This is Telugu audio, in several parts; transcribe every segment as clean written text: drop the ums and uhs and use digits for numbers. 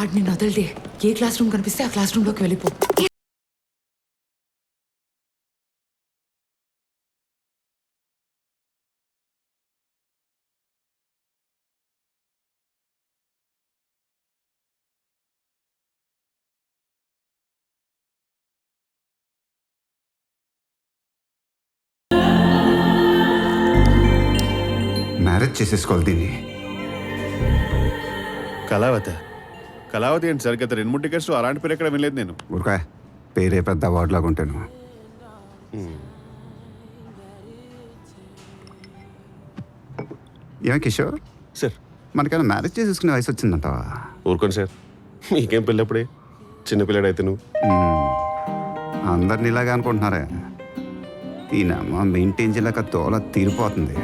ఆడిని నదలడే. ఏ క్లాస్ రూమ్ కనిపిస్తే ఆ క్లాస్ రూమ్ లోకి వెళ్ళిపో. మ్యారేజ్ చేసేసుకోవాలి దీన్ని. కళావతి ఏంటి సార్? గత 2-3 టికెట్స్ అలాంటి పేరు ఎక్కడ వినలేదు నేను. ఊరికా పేరే పెద్ద అవార్డు లాగా ఉంటాను. ఏమే కిషోర్, సార్ మనకైనా మ్యారేజ్ చేసేసుకునే వయసు వచ్చిందంటావా? ఊరుకోండి సార్, మీకేం పెళ్ళప్పుడే చిన్నపిల్లాడైతే నువ్వు. అందరిని ఇలాగే అనుకుంటున్నారే. ఈయనమ్మ మెయింటైన్ చేయలేక తోల తీరిపోతుంది.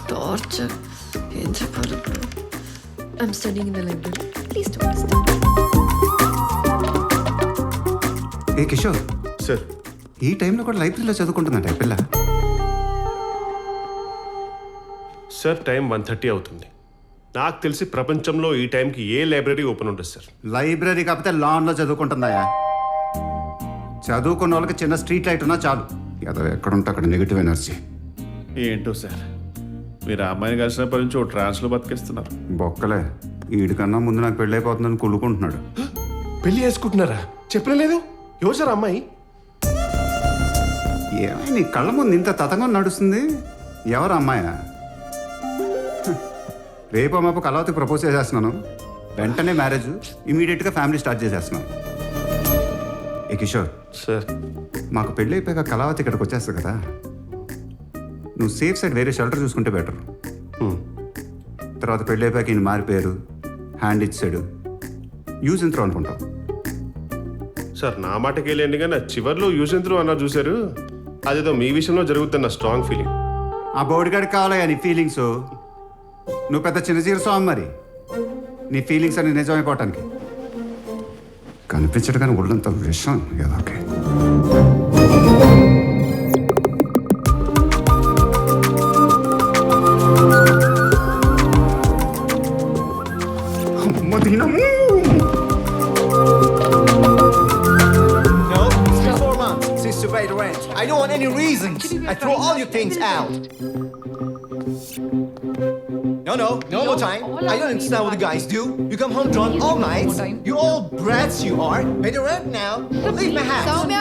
టార్చర్. ఏం చెప్పాలి ఇప్పుడు? I'm studying in the library. Please don't disturb. A Kishore, sir ఈ టైంలో కూడా లైబ్రరీలో చదువుకుంటుందంట పిల్ల. సార్ టైం 1:30 అవుతుంది. నాకు తెలిసి ప్రపంచంలో ఈ టైంకి ఏ లైబ్రరీ ఓపెన్ ఉంటుంది సార్. లైబ్రరీ కాకపోతే లాన్లో చదువుకుంటుందాయా? చదువుకున్న వాళ్ళకి చిన్న స్ట్రీట్ లైట్ ఉన్నా చాలు. ఏదో ఎక్కడుంటే అక్కడ నెగిటివ్ ఎనర్జీ. ఏంటో సార్, మీరు ఆ అమ్మాయిని కలిసినప్పటి నుంచి ఓ ట్రాన్స్లో బతికేస్తున్నారు. బొక్కలే, వీడికన్నా ముందు నాకు పెళ్ళి అయిపోతుందని కుళ్ళుకుంటున్నాడు. పెళ్లి చేసుకుంటున్నారా? చెప్పలేదు. ఎవరు సార్ అమ్మాయి? ఏమై నీ కళ్ళ ముందు ఇంత తతంగా నడుస్తుంది? ఎవరు అమ్మాయా? రేపు మాపు కళావతికి ప్రపోజ్ చేసేస్తున్నాను. వెంటనే మ్యారేజ్, ఇమీడియట్గా ఫ్యామిలీ స్టార్ట్ చేసేస్తున్నాను. ఏ కిషోర్ సార్ మాకు పెళ్ళి అయిపోయాక కళావతి ఇక్కడికి వచ్చేస్తుంది కదా, నువ్వు సేఫ్ సైడ్ వేరే షెల్టర్ చూసుకుంటే బెటర్. తర్వాత పెళ్ళి అయిపోయాక ఈయన మారిపోయారు, హ్యాండ్ ఇచ్చాడు, యూజ్ ఎంత్రో అనుకుంటావు. సార్ నా మాటకి వెళ్ళండి, కానీ చివరిలో యూజ్ ఎంత్రో అన్నారు చూశారు, అదేదో మీ విషయంలో జరుగుతున్న స్ట్రాంగ్ ఫీలింగ్. ఆ బోడిగాడికి కావాలయ్యా నీ ఫీలింగ్స్. నువ్వు పెద్ద చిన్న జీరసోం మరి నీ ఫీలింగ్స్ అని నిజమైపోవటానికి. కనిపించడు కానీ ఒళ్ళంత విషయం ఏదోకే. No, it's been 4 months since you paid rent. I don't want any reasons. I throw all your things out. No more time. I don't understand what you guys do. You come home drunk all night. You all brats you are. Pay the rent now. Leave my house. Soumya,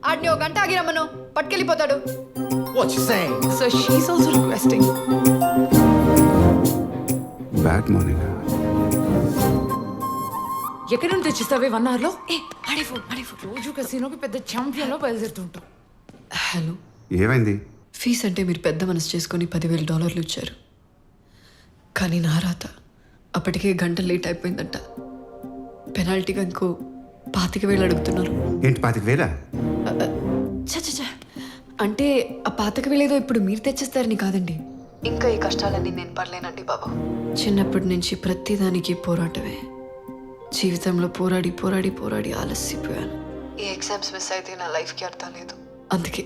ఆడిని ఒక గంట ఆగి రమ్మను, పట్టుకెళ్ళిపోతాడు. What you saying? So she's also requesting. Bad morning. ఎక్కడి నుండి తెచ్చిస్తావే 1 hour లో? ఆడే ఫోన్. రోజు కసినోకి పెద్ద ఛాంపియన్ లో బయలుదేరుతుంటాం. హలో, ఏమైంది? ఫీజ్ అంటే మీరు పెద్ద మనసు చేసుకొని $10,000 ఇచ్చారు. కానీ నా రాత అప్పటికే గంట లేట్ అయిపోయిందంట. పెనాల్టీగా ఇంకో 25,000 అడుగుతున్నారు. ఏంటి 25,000? చచ్చ, అంటే ఆ 25,000 ఏదో ఇప్పుడు మీరు తెచ్చేస్తారని కాదండి. ఇంకా ఈ కష్టాలన్నీ నేను పడలేనండి బాబు. చిన్నప్పటి నుంచి ప్రతిదానికి పోరాటమే. జీవితంలో పోరాడి పోరాడి పోరాడి ఆలస్యపోయాను. ఈ ఎగ్జామ్స్ మిస్ అయితే నా లైఫ్కి అర్థం లేదు. అందుకే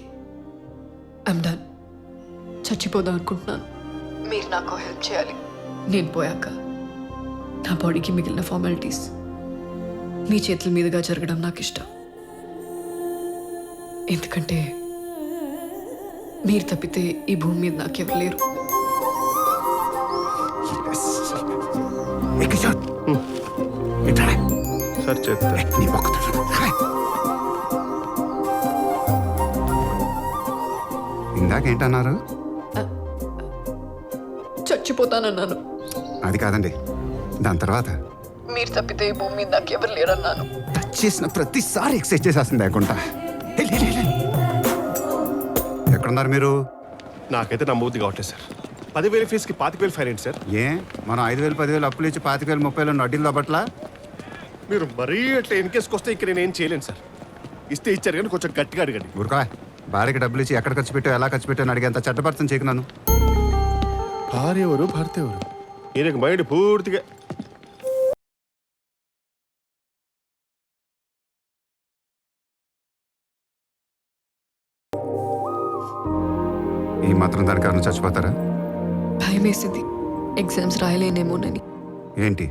ఐమ్ డన్. చచ్చిపోదాం అనుకుంటున్నాను. మీరు నాకు హెల్ప్ చేయాలి. నేను పోయాక నా బాడీకి మిగిలిన ఫార్మాలిటీస్ మీ చేతుల మీదుగా జరగడం నాకు ఇష్టం. ఎందుకంటే మీరు తప్పితే ఈ భూమి మీద నాకెవరు లేరు. సార్ చేస్తా. ఇందాకేంటన్నారు? చచ్చిపోతానన్నాను. అది కాదండి, దాని తర్వాత మీరు తప్పితే ఈ భూమి మీద నాకెవరు లేరన్నాను. టచ్ చేసిన ప్రతిసారి ఎక్సైజ్ చేసేస్తుంది లేకుండా. ఎక్కడున్నారు మీరు? నాకైతే నమ్మబుద్ధి కావట్లేదు సార్. 10,000 ఫీజుకి 25,000 ఫైన్ ఏంటి సార్? ఏ మనం 5,000 10,000 అప్పులు ఇచ్చి 25,000 30,000 అడ్డీలు అప్పట్లా? మీరు మరీ అట్లా ఎన్కేసుకు వస్తే ఇక్కడ నేను ఏం చేయలేను సార్. ఇస్తే ఇచ్చారు కానీ కొంచెం గట్టిగా అడగండి. ఊరుకా, భార్యకి డబ్బులు ఇచ్చి ఎక్కడ ఖర్చు పెట్టావు, ఎలా ఖర్చు పెట్టావు అడిగేంత చట్టపరచం చేయకు నన్ను. భార్య ఎవరు, భర్త ఎవరు? ఈయనకు మైండ్ పూర్తిగా ఈ మాత్రం దానికి కారణం చచ్చిపోతారా? భయం వేసింది ఎగ్జామ్స్ రాయలేనేమోనని. ఏంటి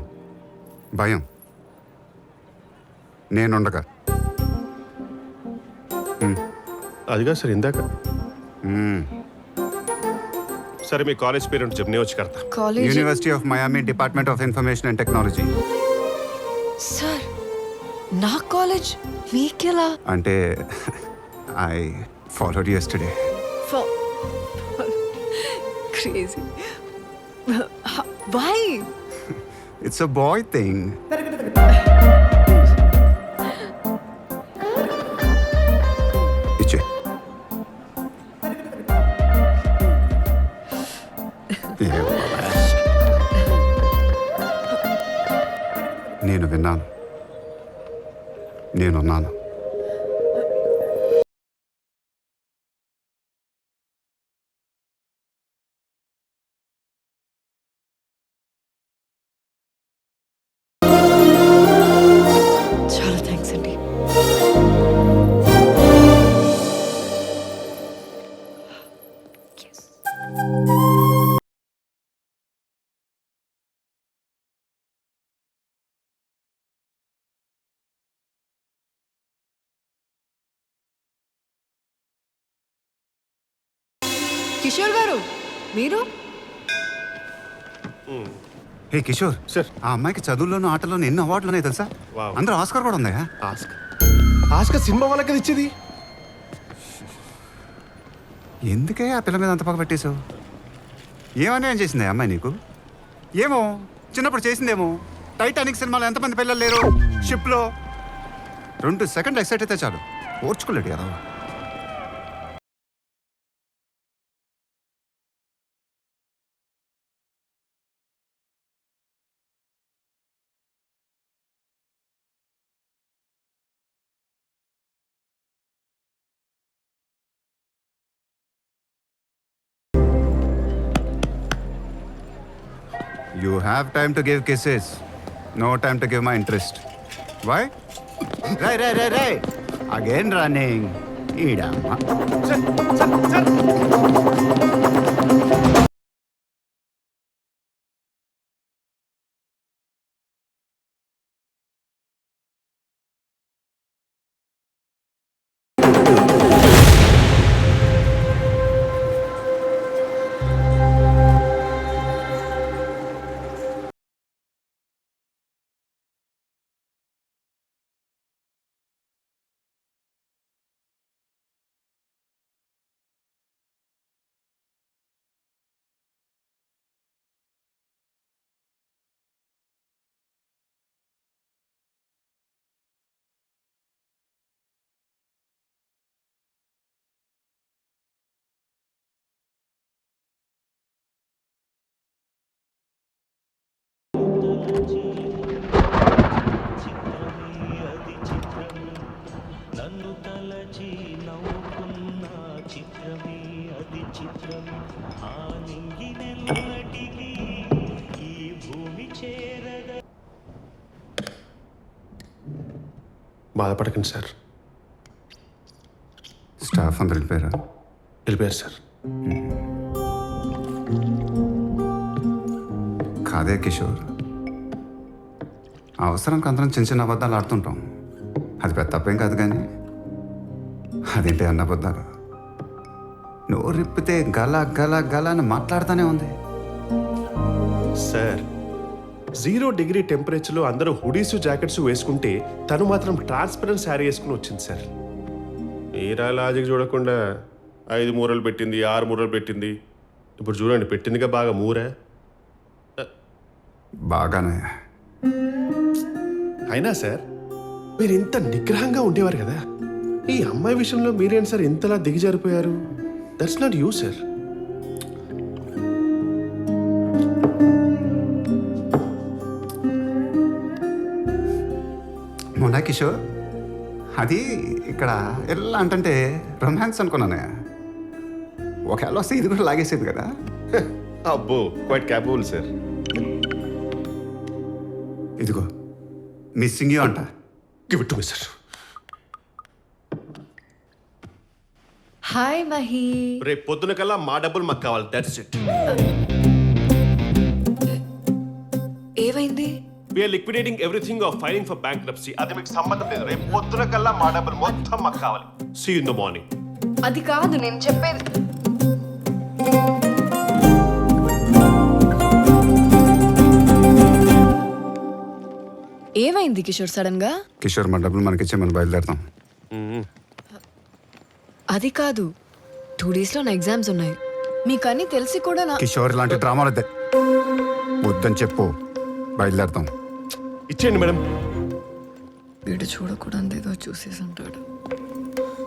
భయం? నేనుండగా అదిగా సార్ ఇందాక. మ్మ్. సరే మీ కాలేజ్ పేరెంట్ చెప్పి నేను వచ్చి కడతా. College university of Miami, department of information and technology. Sir, నా కాలేజ్ మీకెలా? అంటే I followed yesterday. Crazy. Why? It's a boy thing. ఇచ్చే. నేను విన్నాను, నేనున్నాను. చాలా థ్యాంక్స్ అండి. కిషోర్ గారు, మీరు? హే కిషోర్, సార్. ఆ అమ్మాయికి చదువుల్లోనూ ఆటల్లోనూ ఎన్ని అవార్డులు ఉన్నాయి తెలుసా? వావ్. అందరూ ఆస్కార్ కూడా ఉందా? ఆస్క సినిమా వాళ్ళకి కదా ఇచ్చేది. ఎందుకే ఆ పిల్ల మీద అంత పగ పెట్టేశావు? ఏమన్నా చేసింది ఆ అమ్మాయి నీకు? ఏమో చిన్నప్పుడు చేసిందేమో. టైటానిక్ సినిమాలో ఎంతమంది పిల్లలు లేరు షిప్లో? 2 సెకండ్లు ఎక్సైట్ అయితే చాలు ఓర్చుకోలేడు కదా. You have time to give kisses. No time to give my interest. Why? Ray. Again running. Idamma. Sir. బాధపడకండి సార్. స్టాఫ్ అందరు వెళ్ళిపోయారా? వెళ్ళిపోయారు సార్. కాదే కిషోర్, అవసరానికి అందరం చిన్న అబద్ధాలు ఆడుతుంటాం. అది పెద్ద తప్పేం కాదు, కానీ అదేంటి అన్న అబద్ధాలు? నోరు రిప్పితే గల అని మాట్లాడుతూనే ఉంది. సార్ 0 డిగ్రీ టెంపరేచర్లో అందరూ హుడీస్ జాకెట్స్ వేసుకుంటే తను మాత్రం ట్రాన్స్పరెంట్ శారీ వేసుకుని వచ్చింది సార్. మీరా లాజిక్ చూడకుండా 5 మూరలు పెట్టింది, 6 మూరలు పెట్టింది. ఇప్పుడు చూడండి, పెట్టిందిగా బాగా మూర. బాగానే. అయినా సార్ మీరు ఇంత నిగ్రహంగా ఉండేవారు కదా, ఈ అమ్మాయి విషయంలో మీరేంటి సార్ ఇంతలా దిగజారిపోయారు? That's not you sir. మొన్న కిషోర్, అది ఇక్కడ ఎలా అంటే రొమాన్స్ అనుకున్నానే. ఒకవేళ వస్తే ఇది కూడా లాగేసేది కదా. అబ్బో, క్వైట్ క్యాపబుల్ సార్. ఇదిగో మిస్సింగ్ యూ అంట. Give it to me sir. Hi Mahi. రేపు పొద్దున కల్లా మా డబ్బులు మాకు కావాలి, దట్స్ ఇట్. ఏమైంది? We're liquidating everything of filing for bankruptcy. అది మీకు సంబంధం లేదు. రేపు పొద్దున కల్లా మా డబ్బులు మొత్తం మాకు కావాలి. See in the morning. అది కాదు నేను చెప్పేది. ఏమైంది కిషోర్ సడన్ గా? కిషోర్ మన డబ్బులు మనకిచ్చే మనం బయలుదేరుతాం. అది కాదు, 2 days లో నా ఎగ్జామ్స్ ఉన్నాయి. మీకన్నీ తెలిసి కూడా నా కిషోర్ ఇలాంటి డ్రామాలు వద్దే. వద్దని చెప్పు, బయలుదేరుతాం. ఇచ్చేయండి మేడం. వీడు చూడకూడదు ఏదో చూసేసి ఉంటాడు.